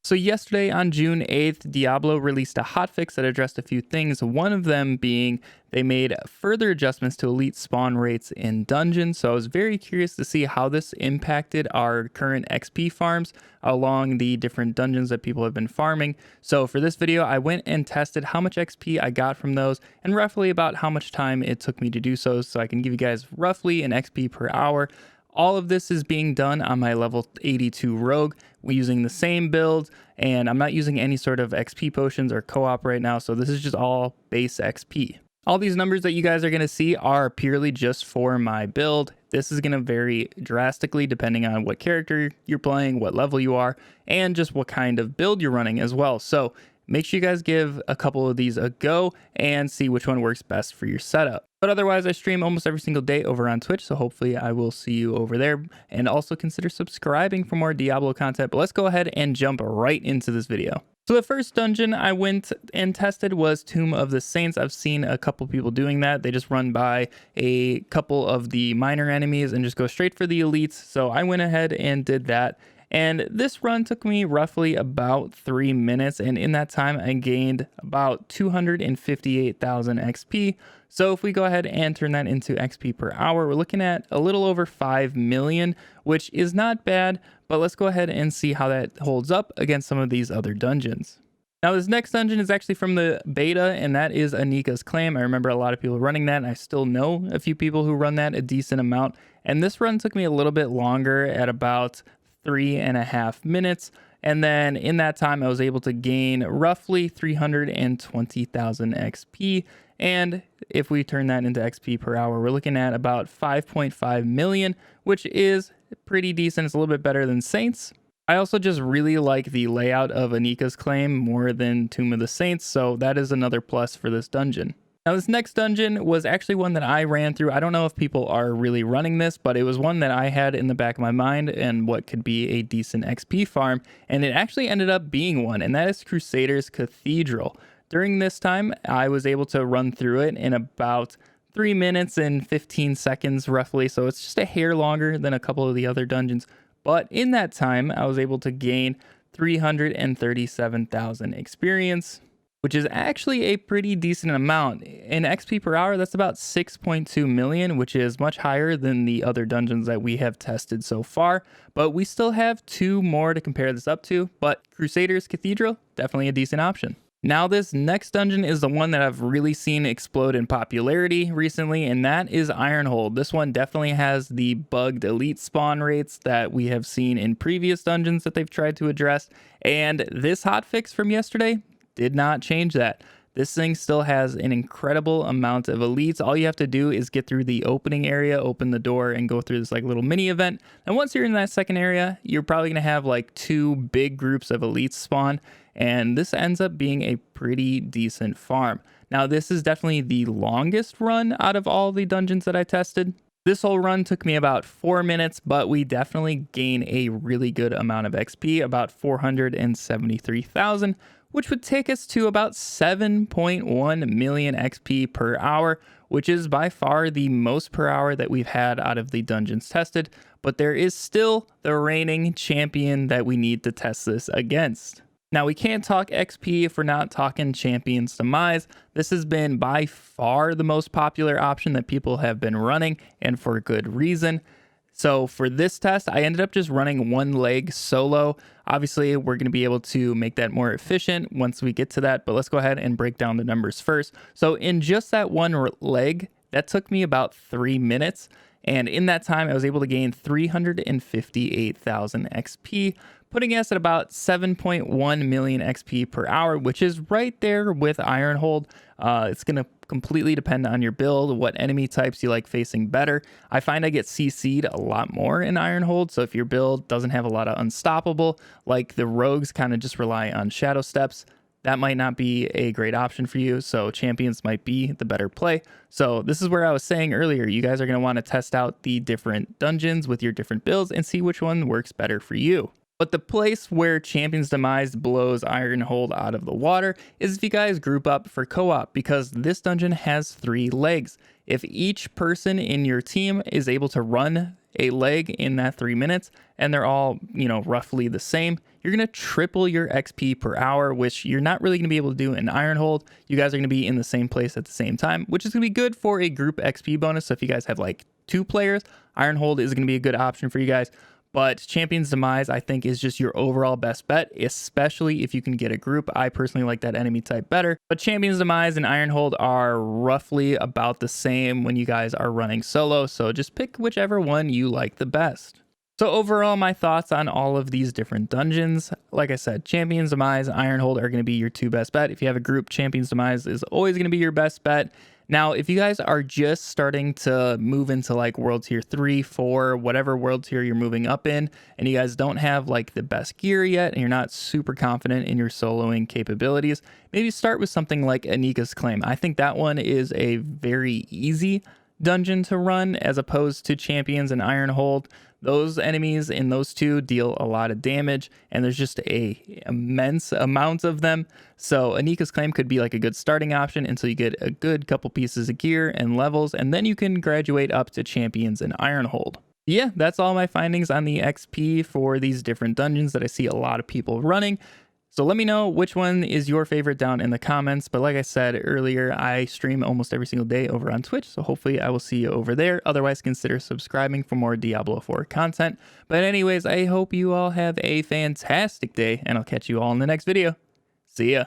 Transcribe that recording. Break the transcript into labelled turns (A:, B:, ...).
A: So yesterday on June 8th, Diablo released a hotfix that addressed a few things, one of them being they made further adjustments to elite spawn rates in dungeons. So I was very curious to see how this impacted our current XP farms along the different dungeons that people have been farming. So for this video, I went and tested how much XP I got from those and roughly about how much time it took me to do so I can give you guys roughly an XP per hour. All of this is being done on my level 82 rogue. We're using the same build, and I'm not using any sort of XP potions or co-op right now, so this is just all base XP. All these numbers that you guys are going to see are purely just for my build. This is going to vary drastically depending on what character you're playing, what level you are, and just what kind of build you're running as well. So make sure you guys give a couple of these a go and see which one works best for your setup. But otherwise, I stream almost every single day over on Twitch, so hopefully I will see you over there. And also consider subscribing for more Diablo content. But let's go ahead and jump right into this video. So the first dungeon I went and tested was Tomb of the Saints. I've seen a couple people doing that. They just run by a couple of the minor enemies and just go straight for the elites. So I went ahead and did that. And this run took me roughly about 3 minutes, and in that time I gained about 258,000 XP. So if we go ahead and turn that into XP per hour, we're looking at a little over 5 million, which is not bad, but let's go ahead and see how that holds up against some of these other dungeons. Now this next dungeon is actually from the beta, and that is Anica's Claim. I remember a lot of people running that, and I still know a few people who run that a decent amount. And this run took me a little bit longer at about 3.5 minutes, and then in that time I was able to gain roughly 320,000 XP, and if we turn that into XP per hour, we're looking at about 5.5 million, which is pretty decent. It's a little bit better than Saints. I also just really like the layout of Anica's Claim more than Tomb of the Saints, so that is another plus for this dungeon. Now this next dungeon was actually one that I ran through. I don't know if people are really running this, but it was one that I had in the back of my mind and what could be a decent XP farm, and it actually ended up being one, and that is Crusader's Cathedral. During this time, I was able to run through it in about 3 minutes and 15 seconds roughly, so it's just a hair longer than a couple of the other dungeons, but in that time, I was able to gain 337,000 experience, which is actually a pretty decent amount. In XP per hour, that's about 6.2 million, which is much higher than the other dungeons that we have tested so far. But we still have 2 more to compare this up to, but Crusader's Cathedral, definitely a decent option. Now this next dungeon is the one that I've really seen explode in popularity recently, and that is Ironhold. This one definitely has the bugged elite spawn rates that we have seen in previous dungeons that they've tried to address, and this hotfix from yesterday did not change that. This thing still has an incredible amount of elites. All you have to do is get through the opening area, open the door, and go through this like little mini event. And once you're in that second area, you're probably gonna have like 2 big groups of elites spawn, and this ends up being a pretty decent farm. Now this is definitely the longest run out of all the dungeons that I tested. This whole run took me about 4 minutes, but we definitely gain a really good amount of XP, about 473,000, which would take us to about 7.1 million XP per hour, which is by far the most per hour that we've had out of the dungeons tested, but there is still the reigning champion that we need to test this against. Now we can't talk XP if we're not talking Champion's Demise. This has been by far the most popular option that people have been running, and for good reason. So for this test, I ended up just running 1 leg solo. Obviously, we're going to be able to make that more efficient once we get to that, but let's go ahead and break down the numbers first. So in just that 1 leg, that took me about 3 minutes. And in that time, I was able to gain 358,000 XP, putting us at about 7.1 million XP per hour, which is right there with Ironhold. It's going to completely depend on your build, what enemy types you like facing better. I find I get CC'd a lot more in Ironhold, so if your build doesn't have a lot of unstoppable, like the rogues kind of just rely on shadow steps, that might not be a great option for you, so champions might be the better play. So this is where I was saying earlier, you guys are going to want to test out the different dungeons with your different builds and see which one works better for you. But the place where Champion's Demise blows Ironhold out of the water is if you guys group up for co-op, because this dungeon has 3 legs. If each person in your team is able to run a leg in that 3 minutes, and they're all, roughly the same, you're going to triple your XP per hour, which you're not really going to be able to do in Ironhold. You guys are going to be in the same place at the same time, which is going to be good for a group XP bonus. So if you guys have like 2 players, Ironhold is going to be a good option for you guys. But Champion's Demise, I think, is just your overall best bet, especially if you can get a group. I personally like that enemy type better. But Champion's Demise and Ironhold are roughly about the same when you guys are running solo. So just pick whichever one you like the best. So overall, my thoughts on all of these different dungeons. Like I said, Champion's Demise, Ironhold are going to be your 2 best bet. If you have a group, Champion's Demise is always going to be your best bet. Now, if you guys are just starting to move into like world tier 3, 4, whatever world tier you're moving up in, and you guys don't have like the best gear yet, and you're not super confident in your soloing capabilities, maybe start with something like Anica's Claim. I think that one is a very easy dungeon to run as opposed to Champions and Ironhold. Those enemies in those 2 deal a lot of damage, and there's just a immense amount of them. So Anica's Claim could be like a good starting option until you get a good couple pieces of gear and levels, and then you can graduate up to Champions and Ironhold. Yeah, that's all my findings on the XP for these different dungeons that I see a lot of people running. So let me know which one is your favorite down in the comments. But like I said earlier, I stream almost every single day over on Twitch, so hopefully I will see you over there. Otherwise, consider subscribing for more Diablo 4 content. But anyways, I hope you all have a fantastic day, and I'll catch you all in the next video. See ya.